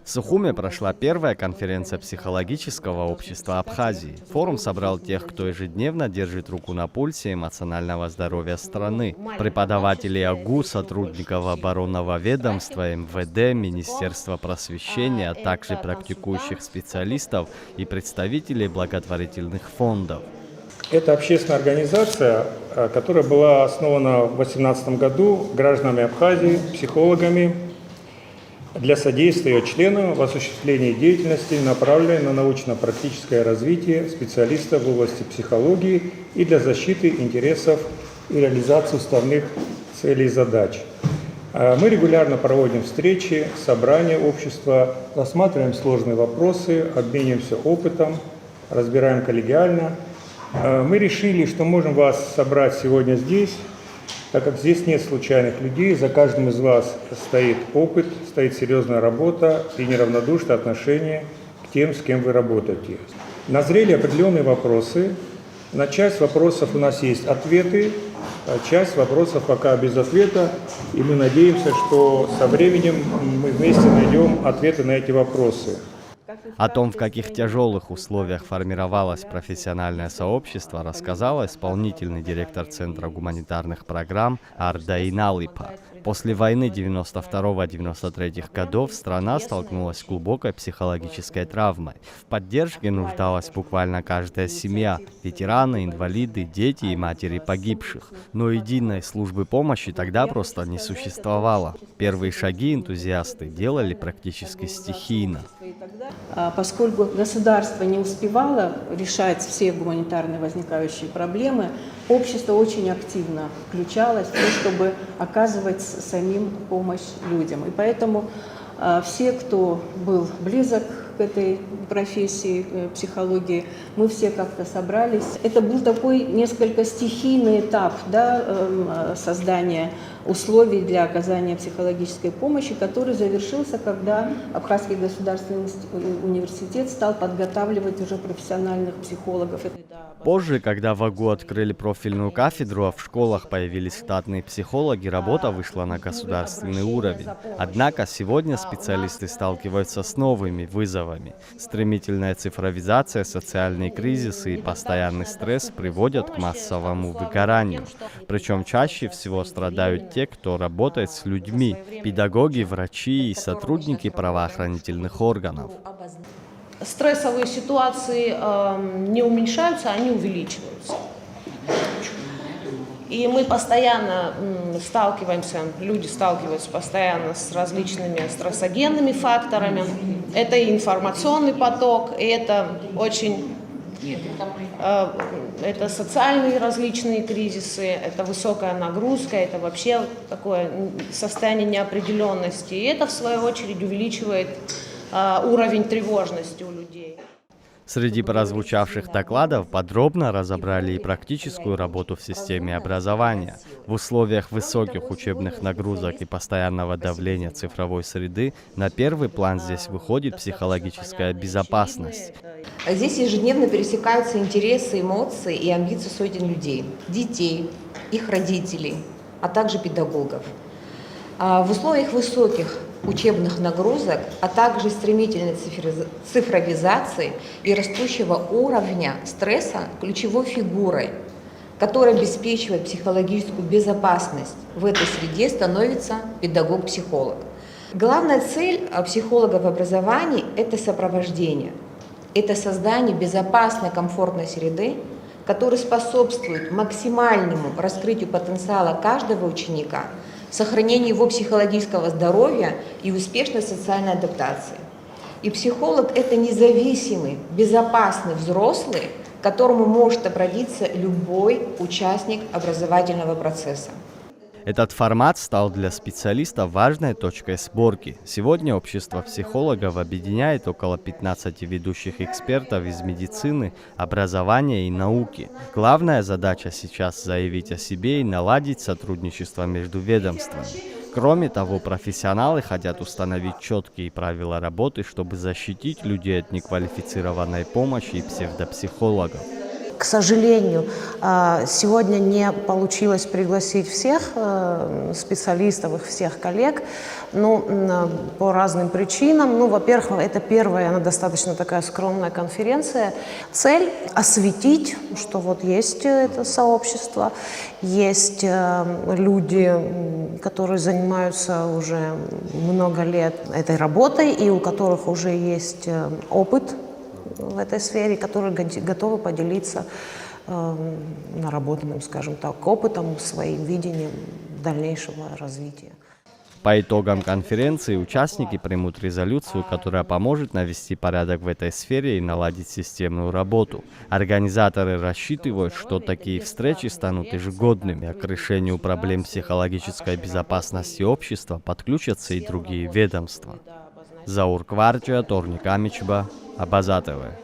В Сухуме прошла первая конференция психологического общества Абхазии. Форум собрал тех, кто ежедневно держит руку на пульсе эмоционального здоровья страны. Преподавателей АГУ, сотрудников оборонного ведомства, МВД, Министерства просвещения, а также практикующих специалистов и представителей благотворительных фондов. Это общественная организация, которая была основана в 2018 году гражданами Абхазии, психологами, для содействия членам в осуществлении деятельности, направленной на научно-практическое развитие специалистов в области психологии и для защиты интересов и реализации уставных целей и задач. Мы регулярно проводим встречи, собрания общества, рассматриваем сложные вопросы, обмениваемся опытом, разбираем коллегиально. Мы решили, что можем вас собрать сегодня здесь, так как здесь нет случайных людей, за каждым из вас стоит опыт, стоит серьезная работа и неравнодушное отношение к тем, с кем вы работаете. Назрели определенные вопросы. На часть вопросов у нас есть ответы, а часть вопросов пока без ответа, и мы надеемся, что со временем мы вместе найдем ответы на эти вопросы. О том, в каких тяжелых условиях формировалось профессиональное сообщество, рассказала исполнительный директор Центра гуманитарных программ Арда Иналипа. После войны 92-93 годов страна столкнулась с глубокой психологической травмой. В поддержке нуждалась буквально каждая семья – ветераны, инвалиды, дети и матери погибших. Но единой службы помощи тогда просто не существовало. Первые шаги энтузиасты делали практически стихийно. Поскольку государство не успевало решать все гуманитарные возникающие проблемы, общество очень активно включалось в то, чтобы оказывать самим помощь людям. И поэтому все, кто был близок к этой профессии психологии, мы все как-то собрались. Это был такой несколько стихийный этап, да, создания условий для оказания психологической помощи, который завершился, когда Абхазский государственный университет стал подготавливать уже профессиональных психологов. Позже, когда в АГУ открыли профильную кафедру, а в школах появились штатные психологи, работа вышла на государственный уровень. Однако сегодня специалисты сталкиваются с новыми вызовами. Стремительная цифровизация, социальные кризисы и постоянный стресс приводят к массовому выгоранию. Причем чаще всего страдают те, кто работает с людьми – педагоги, врачи и сотрудники правоохранительных органов. Стрессовые ситуации не уменьшаются, они увеличиваются. И мы постоянно люди сталкиваются постоянно с различными стрессогенными факторами. Это и информационный поток, и это это социальные различные кризисы, это высокая нагрузка, это вообще такое состояние неопределенности. И это, в свою очередь, увеличивает уровень тревожности у людей. Среди прозвучавших докладов подробно разобрали и практическую работу в системе образования. В условиях высоких учебных нагрузок и постоянного давления цифровой среды на первый план здесь выходит психологическая безопасность. Здесь ежедневно пересекаются интересы, эмоции и амбиции сотен людей, детей, их родителей, а также педагогов. В условиях высоких учебных нагрузок, а также стремительной цифровизации и растущего уровня стресса ключевой фигурой, которая обеспечивает психологическую безопасность в этой среде, становится педагог-психолог. Главная цель психолога в образовании – это сопровождение, это создание безопасной, комфортной среды, которая способствует максимальному раскрытию потенциала каждого ученика, сохранению его психологического здоровья и успешной социальной адаптации. И психолог – это независимый, безопасный взрослый, к которому может обратиться любой участник образовательного процесса. Этот формат стал для специалистов важной точкой сборки. Сегодня общество психологов объединяет около 15 ведущих экспертов из медицины, образования и науки. Главная задача сейчас заявить о себе и наладить сотрудничество между ведомствами. Кроме того, профессионалы хотят установить четкие правила работы, чтобы защитить людей от неквалифицированной помощи и псевдопсихологов. К сожалению, сегодня не получилось пригласить всех специалистов, их всех коллег, по разным причинам. Во-первых, это первая, она достаточно такая скромная конференция. Цель – осветить, что вот есть это сообщество, есть люди, которые занимаются уже много лет этой работой и у которых уже есть опыт в этой сфере, которые готовы поделиться наработанным, скажем так, опытом, своим видением дальнейшего развития. По итогам конференции участники примут резолюцию, которая поможет навести порядок в этой сфере и наладить системную работу. Организаторы рассчитывают, что такие встречи станут ежегодными, а к решению проблем психологической безопасности общества подключатся и другие ведомства. Заур Кварча, Торник Амичба, Абаза ТВ.